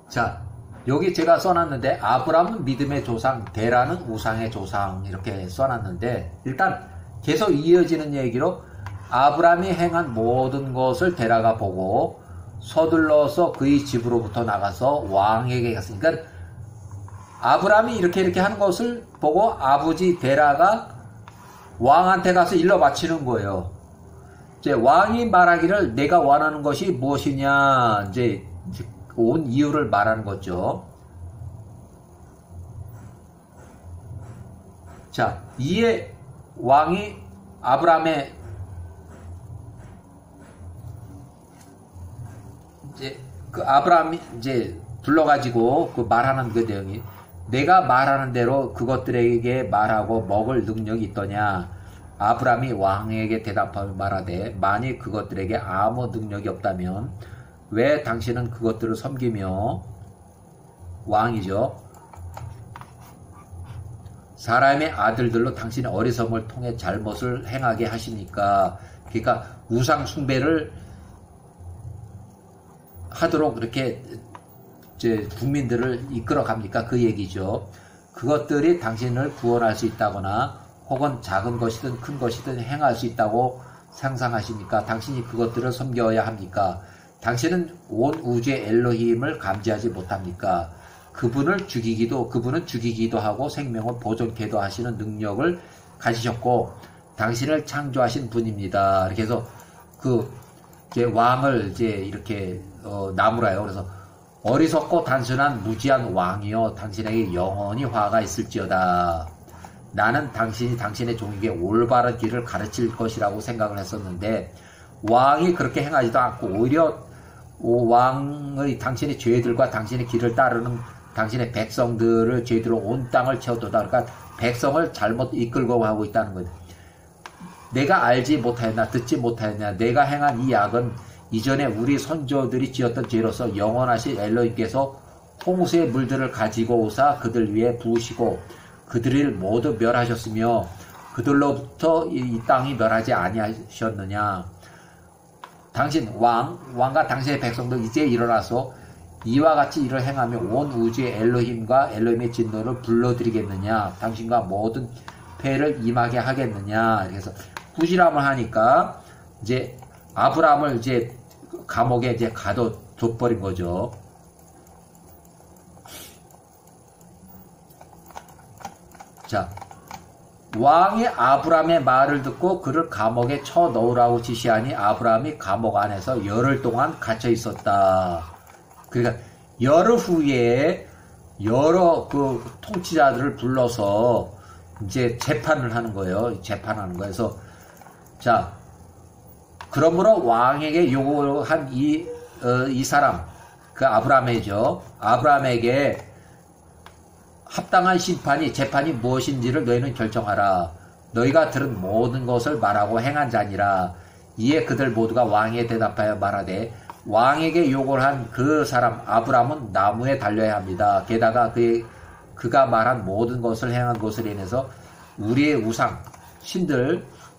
자, 여기 제가 써놨는데 아브람은 믿음의 조상, 데라는 우상의 조상 이렇게 써놨는데 일단 계속 이어지는 얘기로 아브람이 행한 모든 것을 데라가 보고 서둘러서 그의 집으로부터 나가서 왕에게 갔으니까 아브람이 이렇게 하는 것을 보고 아버지 데라가 왕한테 가서 일러 바치는 거예요. 이제 왕이 말하기를 내가 원하는 것이 무엇이냐 이제 온 이유를 말하는 거죠. 자, 이에 왕이 아브람의 이제 그 아브람이 이제 불러가지고 그 말하는 그 내용이 내가 말하는 대로 그것들에게 말하고 먹을 능력이 있더냐. 아브람이 왕에게 대답하며 말하되 만일 그것들에게 아무 능력이 없다면 왜 당신은 그것들을 섬기며 왕이죠. 사람의 아들들로 당신의 어리석음을 통해 잘못을 행하게 하십니까? 그러니까 우상 숭배를 하도록 그렇게 이제 국민들을 이끌어 갑니까? 그 얘기죠. 그것들이 당신을 구원할 수 있다거나 혹은 작은 것이든 큰 것이든 행할 수 있다고 상상하십니까? 당신이 그것들을 섬겨야 합니까? 당신은 온 우주의 엘로힘을 감지하지 못합니까? 그분은 죽이기도 하고 생명을 보존케도 하시는 능력을 가지셨고 당신을 창조하신 분입니다. 이렇게 해서 이제 왕을 이제 이렇게 나무라요. 그래서 어리석고 단순한 무지한 왕이여 당신에게 영원히 화가 있을지어다. 나는 당신이 당신의 종에게 올바른 길을 가르칠 것이라고 생각을 했었는데 왕이 그렇게 행하지도 않고 오히려 왕의 당신의 죄들과 당신의 길을 따르는 당신의 백성들을 죄들로 온 땅을 채워도다. 그러니까 백성을 잘못 이끌고 하고 있다는 거예요. 내가 알지 못하였나 듣지 못하였냐. 내가 행한 이 악은 이전에 우리 선조들이 지었던 죄로서 영원하신 엘로힘께서 홍수의 물들을 가지고 오사 그들 위에 부으시고 그들을 모두 멸하셨으며 그들로부터 이 땅이 멸하지 아니하셨느냐. 당신 왕과 당신의 백성들 이제 일어나서 이와 같이 일을 행하며 온 우주의 엘로힘과 엘로힘의 진노를 불러드리겠느냐. 당신과 모든 폐를 임하게 하겠느냐. 그래서 꾸지람을 하니까 이제 아브람을 이제 감옥에 이제 가둬둬버린 거죠. 자, 왕이 아브람의 말을 듣고 그를 감옥에 쳐 넣으라고 지시하니 아브람이 감옥 안에서 열흘 동안 갇혀 있었다. 그러니까 열흘 후에 여러 그 통치자들을 불러서 이제 재판을 하는 거예요. 재판하는 거예요. 그래서 자, 그러므로 왕에게 요구한 이 사람, 그 아브람이죠. 아브람에게 합당한 재판이 무엇인지를 너희는 결정하라. 너희가 들은 모든 것을 말하고 행한 자니라. 이에 그들 모두가 왕에 대답하여 말하되 왕에게 요구를 한 그 사람 아브람은 나무에 달려야 합니다. 게다가 그가 말한 모든 것을 행한 것으로 인해서 우리의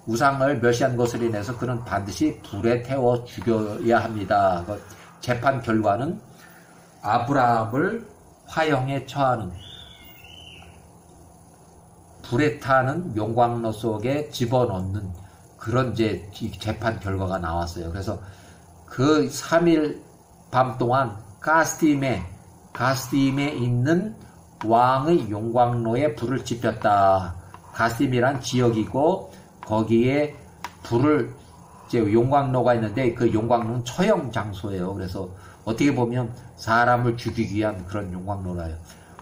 우상을 멸시한 것으로 인해서 그는 반드시 불에 태워 죽여야 합니다. 재판 결과는 아브람을 화형에 처하는 불에 타는 용광로 속에 집어넣는 그런 이제 재판 결과가 나왔어요. 그래서 그 3일 밤 동안 가스딤에 있는 왕의 용광로에 불을 지폈다. 가스딤이란 지역이고 거기에 불을 이제 용광로가 있는데 그 용광로는 처형 장소예요. 그래서 어떻게 보면 사람을 죽이기 위한 그런 용광로라요.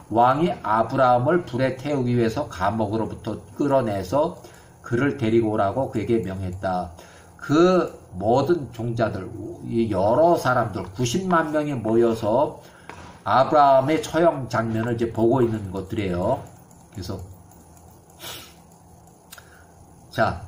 왕이 아브라함을 불에 태우기 위해서 감옥으로부터 끌어내서 그를 데리고 오라고 그에게 명했다. 그 모든 종자들, 여러 사람들, 90만 명이 모여서 아브라함의 처형 장면을 이제 보고 있는 것들이에요. 그래서 자,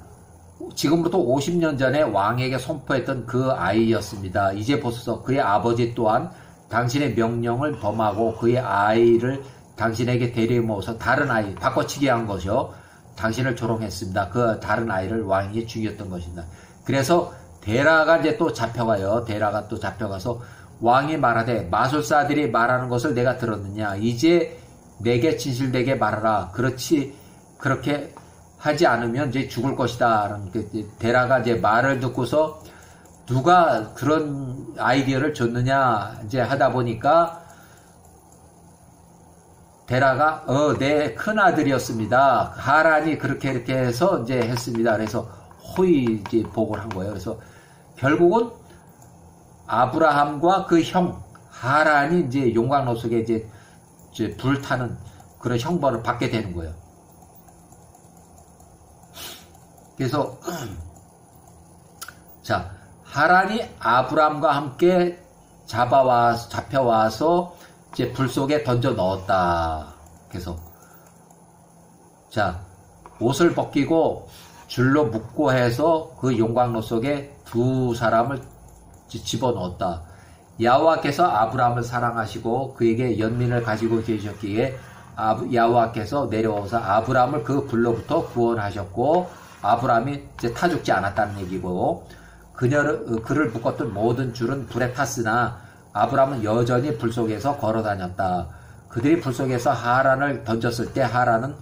지금부터 50년 전에 왕에게 선포했던 그 아이였습니다. 이제 보소서 그의 아버지 또한 당신의 명령을 범하고 그의 아이를 당신에게 데려모아서 다른 아이, 바꿔치기 한 것이요. 당신을 조롱했습니다. 그 다른 아이를 왕이 죽였던 것입니다. 그래서 데라가 이제 또 잡혀가요. 데라가 또 잡혀가서 왕이 말하되 마술사들이 말하는 것을 내가 들었느냐. 이제 내게 진실되게 말하라. 그렇게 하지 않으면 이제 죽을 것이다. 데라가 이제 말을 듣고서 누가 그런 아이디어를 줬느냐 이제 하다 보니까 데라가 내 큰 아들이었습니다. 하란이 그렇게 이렇게 해서 이제 했습니다. 그래서 호의 이제 보고를 한 거예요. 그래서 결국은 아브라함과 그 형 하란이 이제 용광로 속에 이제 불타는 그런 형벌을 받게 되는 거예요. 그래서 자, 하란이 아브라함과 함께 잡혀와서 이제 불 속에 던져 넣었다. 그래서 자, 옷을 벗기고 줄로 묶고 해서 그 용광로 속에 두 사람을 집어넣었다. 야호와께서 아브라함을 사랑하시고 그에게 연민을 가지고 계셨기에 야호와께서 내려오사 아브라함을 그 불로부터 구원하셨고 아브라함이 이제 타 죽지 않았다는 얘기고 그를 묶었던 모든 줄은 불에 탔으나 아브라함은 여전히 불 속에서 걸어 다녔다. 그들이 불 속에서 하란을 던졌을 때 하란은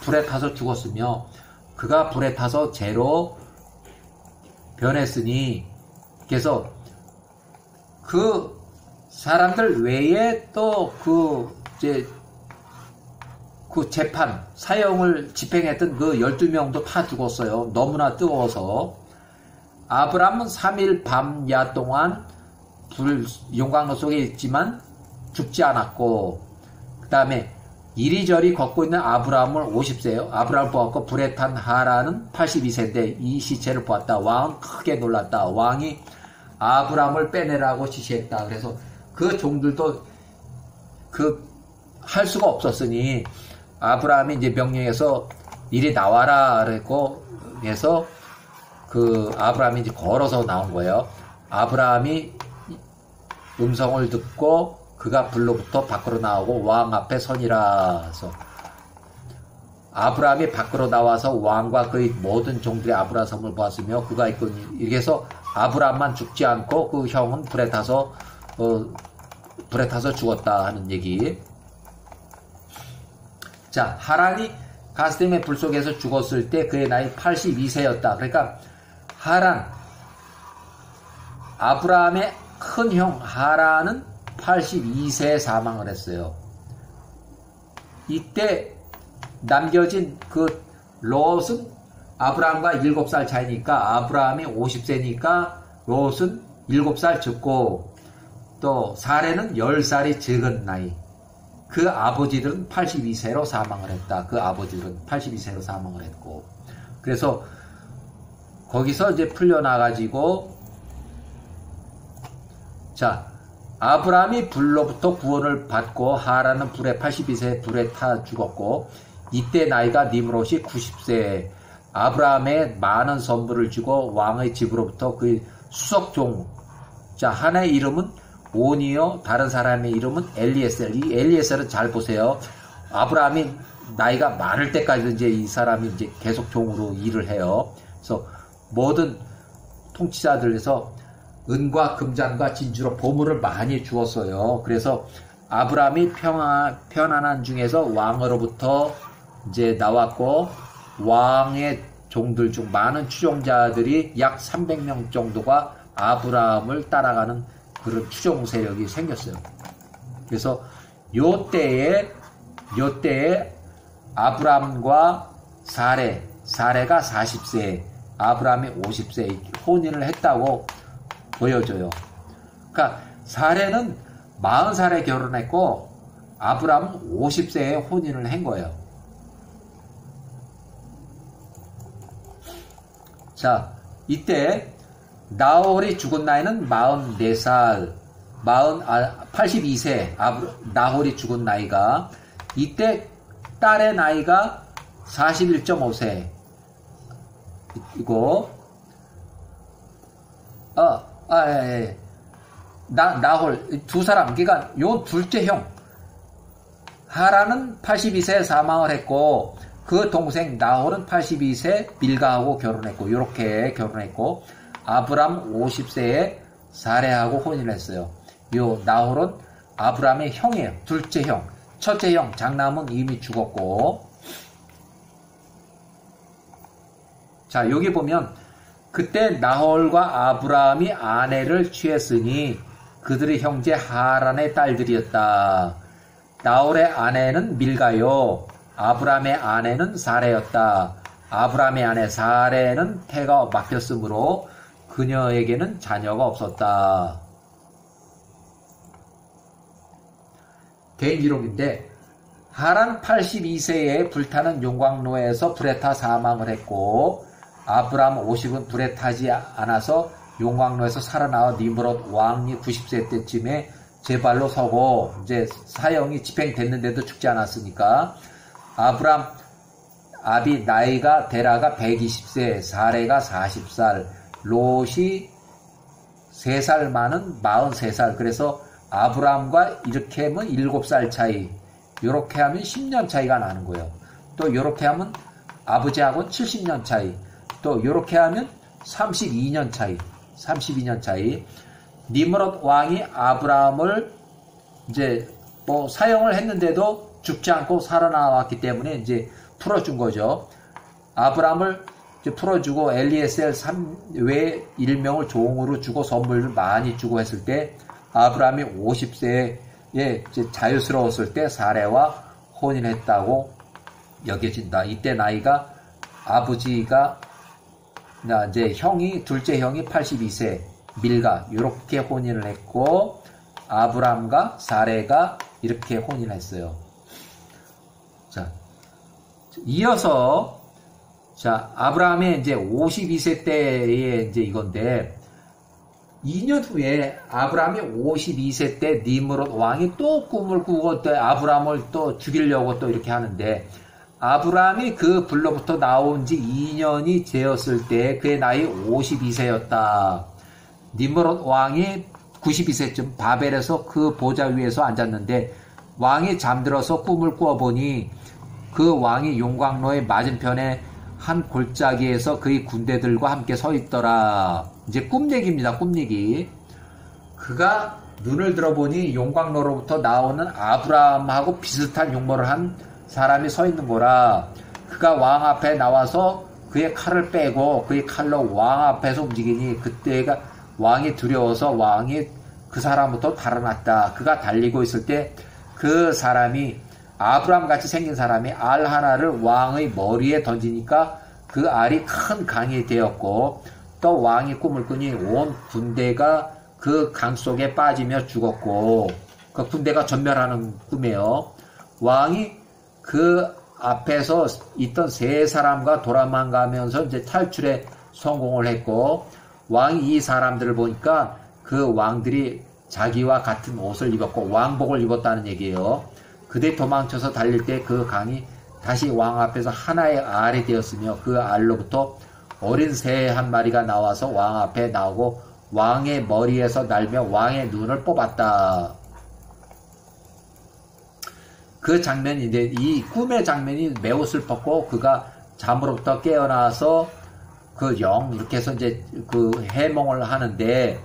불에 타서 죽었으며 그가 불에 타서 재로 변했으니 그래서 그 사람들 외에 또 그 재판 사형을 집행했던 그 12명도 다 죽었어요. 너무나 뜨거워서. 아브라함은 3일 밤야 동안 용광로 속에 있지만 죽지 않았고 그 다음에 이리저리 걷고 있는 아브라함을 50세예요. 아브라함을 보았고 불에 탄 하란은 82세인데 이 시체를 보았다. 왕은 크게 놀랐다. 왕이 아브라함을 빼내라고 지시했다. 그래서 그 종들도 할 수가 없었으니 아브라함이 이제 명령해서 이리 나와라 그랬고 해서 그 아브라함이 이제 걸어서 나온 거예요. 아브라함이 음성을 듣고 그가 불로부터 밖으로 나오고 왕 앞에 서니라. 그래서 아브라함이 밖으로 나와서 왕과 그의 모든 종들이 아브라함 섬을 보았으며 그가 있거니 이렇게 해서 아브라함만 죽지 않고 그 형은 불에 타서 죽었다 하는 얘기. 자, 하란이 가스댐의 불 속에서 죽었을 때 그의 나이 82세였다. 그러니까 아브라함의 큰 형 하란은 82세에 사망을 했어요. 이때 남겨진 그 롯은 아브라함과 7살 차이니까 아브라함이 50세니까 롯은 7살 적고 또 사레는 10살이 적은 나이. 그 아버지들은 82세로 사망을 했다. 그 아버지들은 82세로 사망을 했고 그래서 거기서 이제 풀려나가지고 자, 아브라함이 불로부터 구원을 받고 하란은 82세에 불에 타 죽었고 이때 나이가 니므롯이 90세. 아브라함에 많은 선물을 주고 왕의 집으로부터 그 수석종. 자, 하나의 이름은 온이요, 다른 사람의 이름은 엘리에셀. 이 엘리에셀은 잘 보세요. 아브라함이 나이가 많을 때까지 이제 이 사람이 이제 계속 종으로 일을 해요. 그래서 모든 통치자들에서 은과 금잔과 진주로 보물을 많이 주었어요. 그래서 아브라함이 편안한 중에서 왕으로부터 이제 나왔고 왕의 종들 중 많은 추종자들이 약 300명 정도가 아브라함을 따라가는 그런 추종 세력이 생겼어요. 그래서 요때에 아브라함과 사레가 40세, 아브라함이 50세 혼인을 했다고 보여줘요. 그러니까 사레는 40살에 결혼했고 아브라함은 50세에 혼인을 한 거예요. 자, 이때 나홀이 죽은 나이는 44살, 82세, 나홀이 죽은 나이가, 이때 딸의 나이가 41.5세, 이고, 나홀, 두 사람, 그러니까 요 둘째 형, 하란은 82세에 사망을 했고, 그 동생 나홀은 82세 밀가하고 결혼했고, 요렇게 결혼했고, 아브람 50세에 사레하고 혼인을 했어요. 요 나홀은 아브라함의 형이에요. 둘째 형. 첫째 형 장남은 이미 죽었고. 자, 여기 보면 그때 나홀과 아브라함이 아내를 취했으니 그들의 형제 하란의 딸들이었다. 나홀의 아내는 밀가요. 아브라함의 아내는 사레였다. 아브라함의 아내 사레는 태가 막혔으므로 그녀에게는 자녀가 없었다. 개인 기록인데 하란 82세에 불타는 용광로에서 불에 타 사망을 했고 아브라함 50은 불에 타지 않아서 용광로에서 살아나와 니므롯 왕이 90세 때쯤에 제 발로 서고 이제 사형이 집행됐는데도 죽지 않았으니까 아브라함 아비 나이가 데라가 120세, 사레가 40살, 롯이 3살 많은 43살. 그래서 아브라함과 이렇게 하면 7살 차이, 요렇게 하면 10년 차이가 나는 거예요. 또 요렇게 하면 아버지하고는 70년 차이, 또 요렇게 하면 32년 차이, 32년 차이. 니므롯 왕이 아브라함을 이제 뭐 사형을 했는데도 죽지 않고 살아나왔기 때문에 이제 풀어준 거죠. 아브라함을 이제 풀어주고 엘리에셀 외 일명을 종으로 주고 선물을 많이 주고 했을 때 아브라함이 50세에 이제 자유스러웠을 때 사레와 혼인했다고 여겨진다. 이때 나이가 아버지가 이제 형이 둘째 형이 82세 밀가 이렇게 혼인을 했고 아브라함과 사레가 이렇게 혼인했어요. 자, 이어서 자 아브라함의 이제 52세 때의 이제 이건데 2년 후에 아브라함이 52세 때 니므롯 왕이 또 꿈을 꾸고 또 아브라함을 또 죽이려고 또 이렇게 하는데 아브라함이 그 불로부터 나온 지 2년이 되었을 때 그의 나이 52세였다. 니므롯 왕이 92세쯤 바벨에서 그 보좌 위에서 앉았는데 왕이 잠들어서 꿈을 꾸어보니 그 왕이 용광로의 맞은편에 한 골짜기에서 그의 군대들과 함께 서 있더라. 이제 꿈 얘기입니다. 꿈 얘기. 그가 눈을 들어보니 용광로로부터 나오는 아브라함하고 비슷한 용모를 한 사람이 서 있는 거라. 그가 왕 앞에 나와서 그의 칼을 빼고 그의 칼로 왕 앞에서 움직이니 그때가 왕이 두려워서 왕이 그 사람부터 달아났다. 그가 달리고 있을 때 그 사람이 아브라함 같이 생긴 사람이 알 하나를 왕의 머리에 던지니까 그 알이 큰 강이 되었고 또 왕이 꿈을 꾸니 온 군대가 그 강 속에 빠지며 죽었고 그 군대가 전멸하는 꿈이에요. 왕이 그 앞에서 있던 세 사람과 도망가면서 이제 탈출에 성공을 했고 왕이 이 사람들을 보니까 그 왕들이 자기와 같은 옷을 입었고 왕복을 입었다는 얘기예요. 그들이 도망쳐서 달릴 때 그 강이 다시 왕 앞에서 하나의 알이 되었으며 그 알로부터 어린 새 한 마리가 나와서 왕 앞에 나오고 왕의 머리에서 날며 왕의 눈을 뽑았다. 그 장면이 이제 이 꿈의 장면이 매우 슬펐고 그가 잠으로부터 깨어나서 그 이렇게 해서 이제 그 해몽을 하는데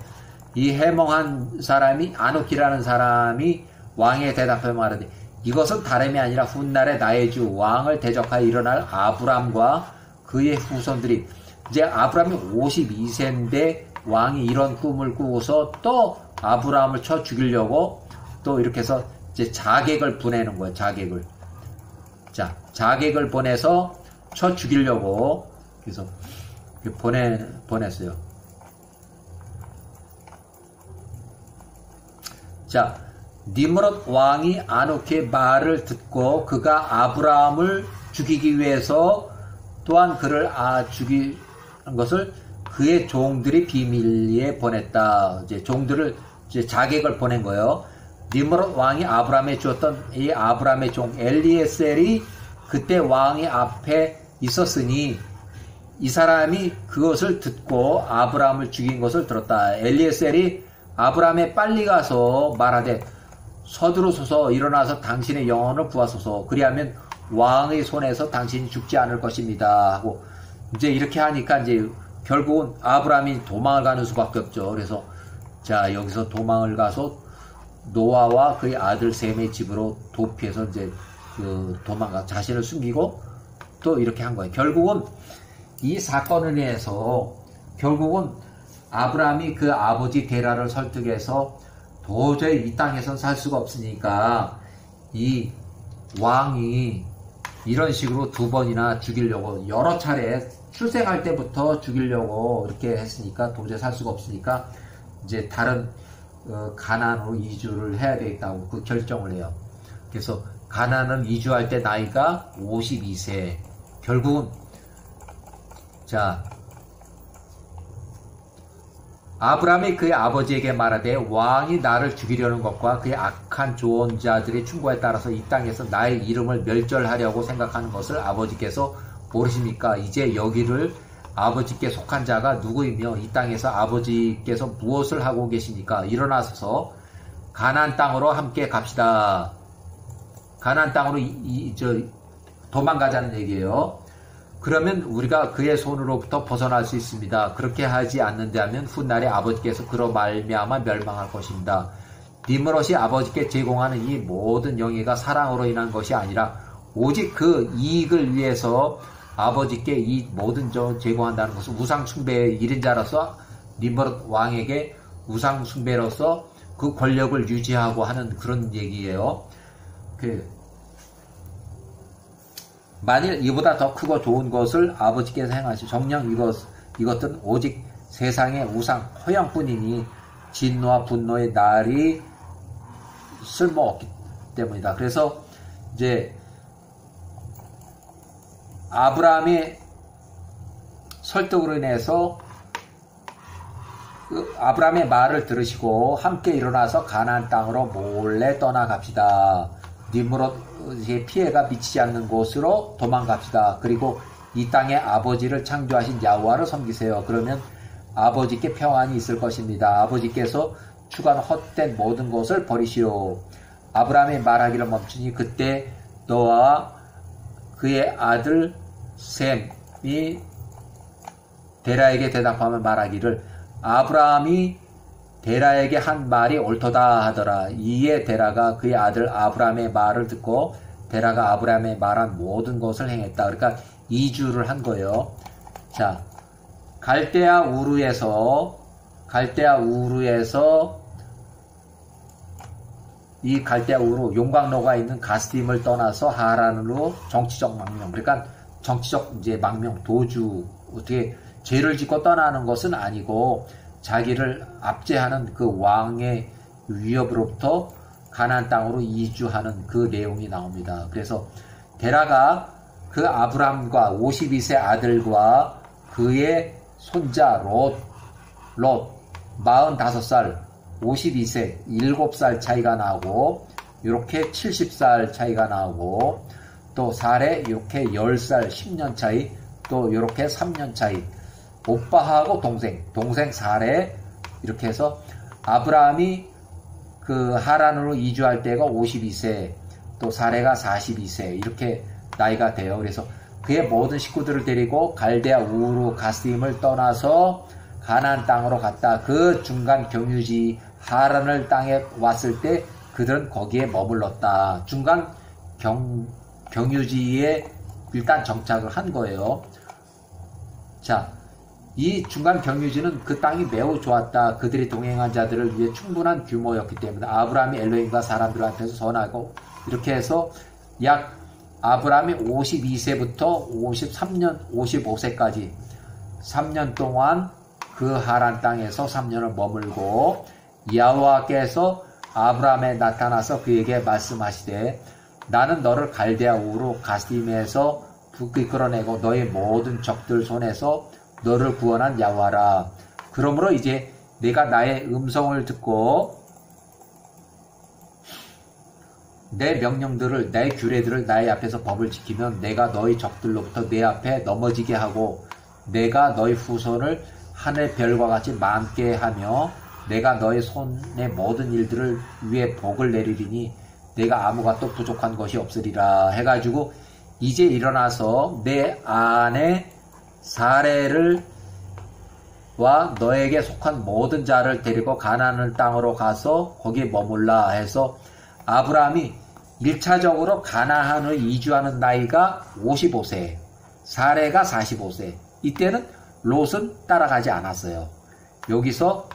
이 해몽한 사람이 아누키라는 사람이 왕에 대답해 말하되 이것은 다름이 아니라 훗날에 나의 주 왕을 대적하여 일어날 아브람과 그의 후손들이 이제 아브람이 52세인데 왕이 이런 꿈을 꾸고서 또 아브람을 쳐 죽이려고 또 이렇게 해서 이제 자객을 보내는 거예요. 자객을. 자, 자객을 보내서 쳐 죽이려고 그래서 보냈어요. 자, 니므롯 왕이 아누키의 말을 듣고 그가 아브라함을 죽이기 위해서 또한 그를 죽이는 것을 그의 종들이 비밀리에 보냈다. 이제 종들을 이제 자객을 보낸 거예요. 니므롯 왕이 아브라함에 주었던 이 아브라함의 종 엘리에셀이 그때 왕의 앞에 있었으니 이 사람이 그것을 듣고 아브라함을 죽인 것을 들었다. 엘리에셀이 아브라함에 빨리 가서 말하되 서두르소서 일어나서 당신의 영혼을 구하소서 그리하면 왕의 손에서 당신이 죽지 않을 것입니다 하고 이제 이렇게 하니까 이제 결국은 아브라함이 도망을 가는 수밖에 없죠. 그래서 자 여기서 도망을 가서 노아와 그의 아들 셈의 집으로 도피해서 이제 그 도망가 자신을 숨기고 또 이렇게 한 거예요. 결국은 이 사건을 위해서 결국은 아브라함이 그 아버지 데라를 설득해서 도저히 이 땅에선 살 수가 없으니까 이 왕이 이런 식으로 두 번이나 죽이려고 여러 차례 출생할 때부터 죽이려고 이렇게 했으니까 도저히 살 수가 없으니까 이제 다른 가나안으로 이주를 해야 되겠다고 그 결정을 해요. 그래서 가나안을 이주할 때 나이가 52세. 결국은 자 아브라함이 그의 아버지에게 말하되 왕이 나를 죽이려는 것과 그의 악한 조언자들의 충고에 따라서 이 땅에서 나의 이름을 멸절하려고 생각하는 것을 아버지께서 모르십니까? 이제 여기를 아버지께 속한 자가 누구이며 이 땅에서 아버지께서 무엇을 하고 계십니까? 일어나서 가나안 땅으로 함께 갑시다. 가나안 땅으로 도망가자는 얘기예요. 그러면 우리가 그의 손으로부터 벗어날 수 있습니다. 그렇게 하지 않는다면 훗날에 아버지께서 그로 말미암아 멸망할 것입니다. 니므롯이 아버지께 제공하는 이 모든 영예가 사랑으로 인한 것이 아니라 오직 그 이익을 위해서 아버지께 이 모든 제공한다는 것은 우상 숭배의 1인자로서 니므롯 왕에게 우상 숭배로서 그 권력을 유지하고 하는 그런 얘기예요. 만일 이보다 더 크고 좋은 것을 아버지께서 행하시 정녕 이것들은 오직 세상의 우상 허영뿐이니 진노와 분노의 날이 쓸모없기 때문이다. 그래서 이제 아브라함의 설득으로 인해서 아브라함의 말을 들으시고 함께 일어나서 가나안 땅으로 몰래 떠나갑시다. 니므롯의 피해가 미치지 않는 곳으로 도망갑시다. 그리고 이 땅에 아버지를 창조하신 야호와를 섬기세요. 그러면 아버지께 평안이 있을 것입니다. 아버지께서 추구한 헛된 모든 것을 버리시오. 아브라함의 말하기를 멈추니 그때 노아와 그의 아들 셈이 데라에게 대답하며 말하기를 아브라함이 데라에게 한 말이 옳도다 하더라. 이에 데라가 그의 아들 아브라함의 말을 듣고 데라가 아브라함의 말한 모든 것을 행했다. 그러니까 이주를 한 거예요. 자, 갈대아 우르에서 이 갈대아 우르 용광로가 있는 가스딤을 떠나서 하란으로 정치적 망명. 그러니까 정치적 이제 망명 도주 어떻게 죄를 짓고 떠나는 것은 아니고 자기를 압제하는 그 왕의 위협으로부터 가나안 땅으로 이주하는 그 내용이 나옵니다. 그래서 데라가 그 아브람과 52세 아들과 그의 손자 롯 45살 52세 7살 차이가 나고 이렇게 70살 차이가 나오고 또 살에 이렇게 10살 10년 차이 또 이렇게 3년 차이 오빠하고 동생 살에 이렇게 해서 아브라함이 그 하란으로 이주할 때가 52세 또 사레가 42세 이렇게 나이가 돼요. 그래서 그의 모든 식구들을 데리고 갈대아 우르 가스딤을 떠나서 가나안 땅으로 갔다. 그 중간 경유지 하란을 땅에 왔을 때 그들은 거기에 머물렀다. 중간 경유지에 일단 정착을 한 거예요. 자, 이 중간 경유지는 그 땅이 매우 좋았다. 그들이 동행한 자들을 위해 충분한 규모였기 때문에 아브라함이 엘로힘과 사람들한테서 선하고 이렇게 해서 약 아브라함이 52세부터 53년, 55세까지 3년 동안 그 하란 땅에서 3년을 머물고 여호와께서 아브라함에 나타나서 그에게 말씀하시되 나는 너를 갈대아 우르 가스딤에서 이끌어내고 너의 모든 적들 손에서 너를 구원한 야호와라. 그러므로 이제 내가 나의 음성을 듣고 내 명령들을 내 규례들을 나의 앞에서 법을 지키면 내가 너희 적들로부터 내 앞에 넘어지게 하고 내가 너희 후손을 하늘 별과 같이 많게 하며 내가 너희 손의 모든 일들을 위해 복을 내리리니 내가 아무것도 부족한 것이 없으리라 해가지고 이제 일어나서 내 아내 사레를 너에게 속한 모든 자를 데리고 가나안 땅으로 가서 거기에 머물라 해서 아브라함이 1차적으로 가나안을 이주하는 나이가 55세, 사레가 45세. 이때는 롯은 따라가지 않았어요. 여기서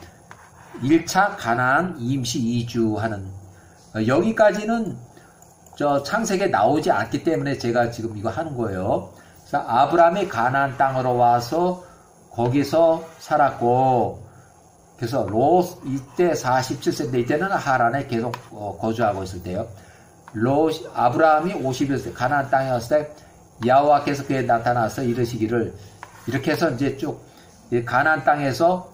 1차 가나안 임시 이주하는, 여기까지는 창세기에 나오지 않기 때문에 제가 지금 이거 하는 거예요. 그래서 아브라함이 가나안 땅으로 와서 거기서 살았고, 그래서 롯 이때 47세인데 이때는 하란에 계속 거주하고 있을 때요. 아브라함이 51세 가나안 땅에 왔을 때 여호와께서 그에 나타나서 이르시기를, 이렇게 해서 이제 쭉 가나안 땅에서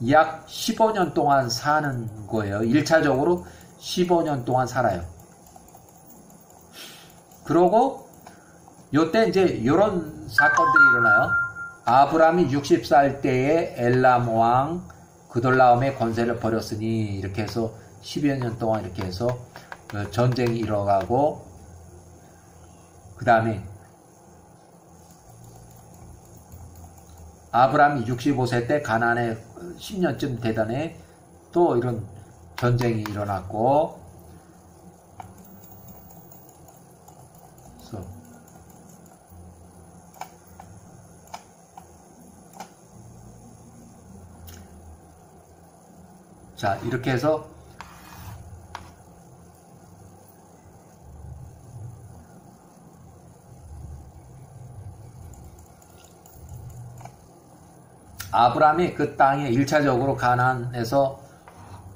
약 15년 동안 사는 거예요. 1차적으로 15년 동안 살아요. 그러고 요때 이제 요런 사건들이 일어나요. 아브라함이 60살 때에 엘람 왕 그돌라움의 권세를 버렸으니, 이렇게 해서 10여 년 동안 이렇게 해서 전쟁이 일어나고, 그 다음에 아브라함이 65세 때 가나안에 10년쯤 되던 또 이런 전쟁이 일어났고, 자, 이렇게 해서 아브라함이 그 땅에 1차적으로 가나안에서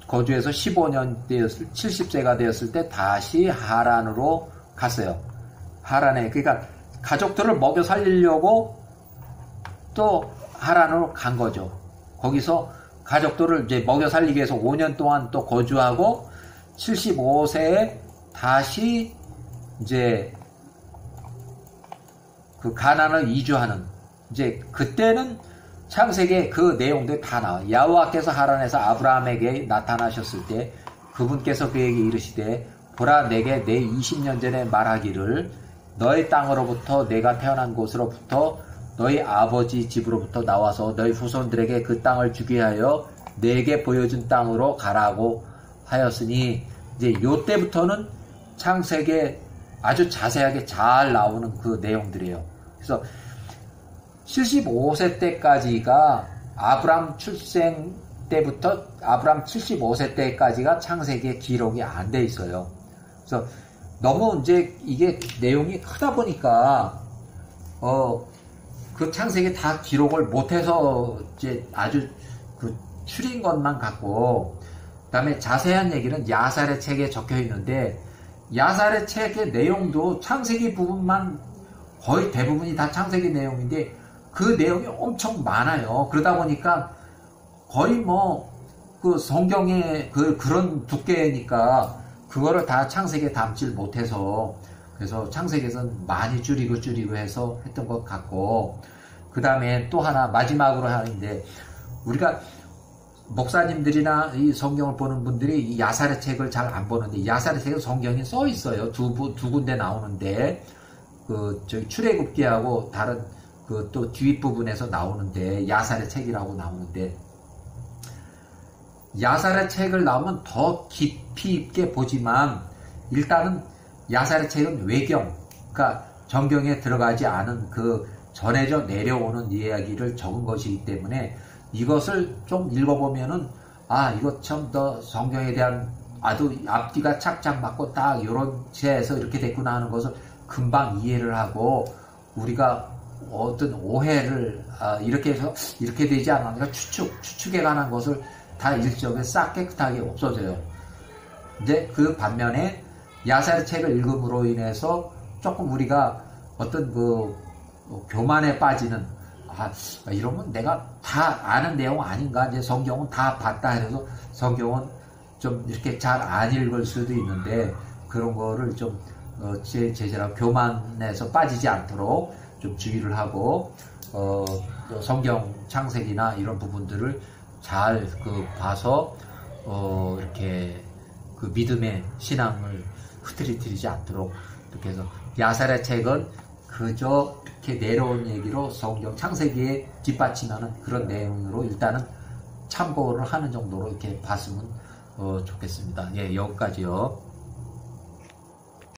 거주해서 15년 되었을, 70세가 되었을 때 다시 하란으로 갔어요. 하란에, 그러니까 가족들을 먹여 살리려고 또 하란으로 간 거죠. 거기서 가족들을 이제 먹여 살리기 위해서 5년 동안 또 거주하고 75세에 다시 이제 그 가나안을 이주하는, 이제 그때는 창세기에 그 내용들이 다 나와요. 여호와께서 하란에서 아브라함에게 나타나셨을 때 그분께서 그에게 이르시되, 보라, 내게 내 20년 전에 말하기를 너의 땅으로부터 내가 태어난 곳으로부터 너희 아버지 집으로부터 나와서 너희 후손들에게 그 땅을 주게 하여 내게 보여준 땅으로 가라고 하였으니, 이제 요때부터는 창세기에 아주 자세하게 잘 나오는 그 내용들이에요. 그래서 75세 때까지가 아브람 출생 때부터 아브람 75세 때까지가 창세기에 기록이 안 돼 있어요. 그래서 너무 이제 이게 내용이 크다 보니까 그 창세기 다 기록을 못해서 이제 아주 그 추린 것만 갖고, 그다음에 자세한 얘기는 야살의 책에 적혀 있는데, 야살의 책의 내용도 창세기 부분만 거의 대부분이 다 창세기 내용인데 그 내용이 엄청 많아요. 그러다 보니까 거의 뭐 그 성경의 그런 두께니까 그거를 다 창세기에 담질 못해서, 그래서 창세기에서는 많이 줄이고 해서 했던 것 같고, 그 다음에 또 하나 마지막으로 하는데, 우리가 목사님들이나 이 성경을 보는 분들이 이 야살의 책을 잘 안 보는데, 야살의 책은 성경이 써 있어요. 두 군데 나오는데, 저기 출애굽기하고 다른 또 뒷부분에서 나오는데, 야살의 책이라고 나오는데, 야살의 책을 나오면 더 깊이 있게 보지만, 일단은 야살의 책은 외경, 그러니까 정경에 들어가지 않은 그 전해져 내려오는 이야기를 적은 것이기 때문에, 이것을 좀 읽어보면은, 아, 이거 참 더 성경에 대한 아주 앞뒤가 착착 맞고 딱 이런 채에서 이렇게 됐구나 하는 것을 금방 이해를 하고, 우리가 어떤 오해를 이렇게 해서 이렇게 되지 않았는가 추측에 관한 것을 다 일정에 싹 깨끗하게 없어져요. 근데 그 반면에 야살의 책을 읽음으로 인해서 조금 우리가 어떤 그 교만에 빠지는, 이러면 내가 다 아는 내용 아닌가, 이제 성경은 다 봤다 해서 성경은 좀 이렇게 잘 안 읽을 수도 있는데, 그런 거를 좀 제자랑 교만에서 빠지지 않도록 좀 주의를 하고, 또 성경 창세기나 이런 부분들을 잘 봐서 이렇게 그 믿음의 신앙을 흐트러뜨리지 않도록, 이렇게 해서 야살의 책은 그저 이렇게 내려온 얘기로 성경 창세기에 뒷받침하는 그런 내용으로 일단은 참고를 하는 정도로 이렇게 봤으면 좋겠습니다. 예, 여기까지요.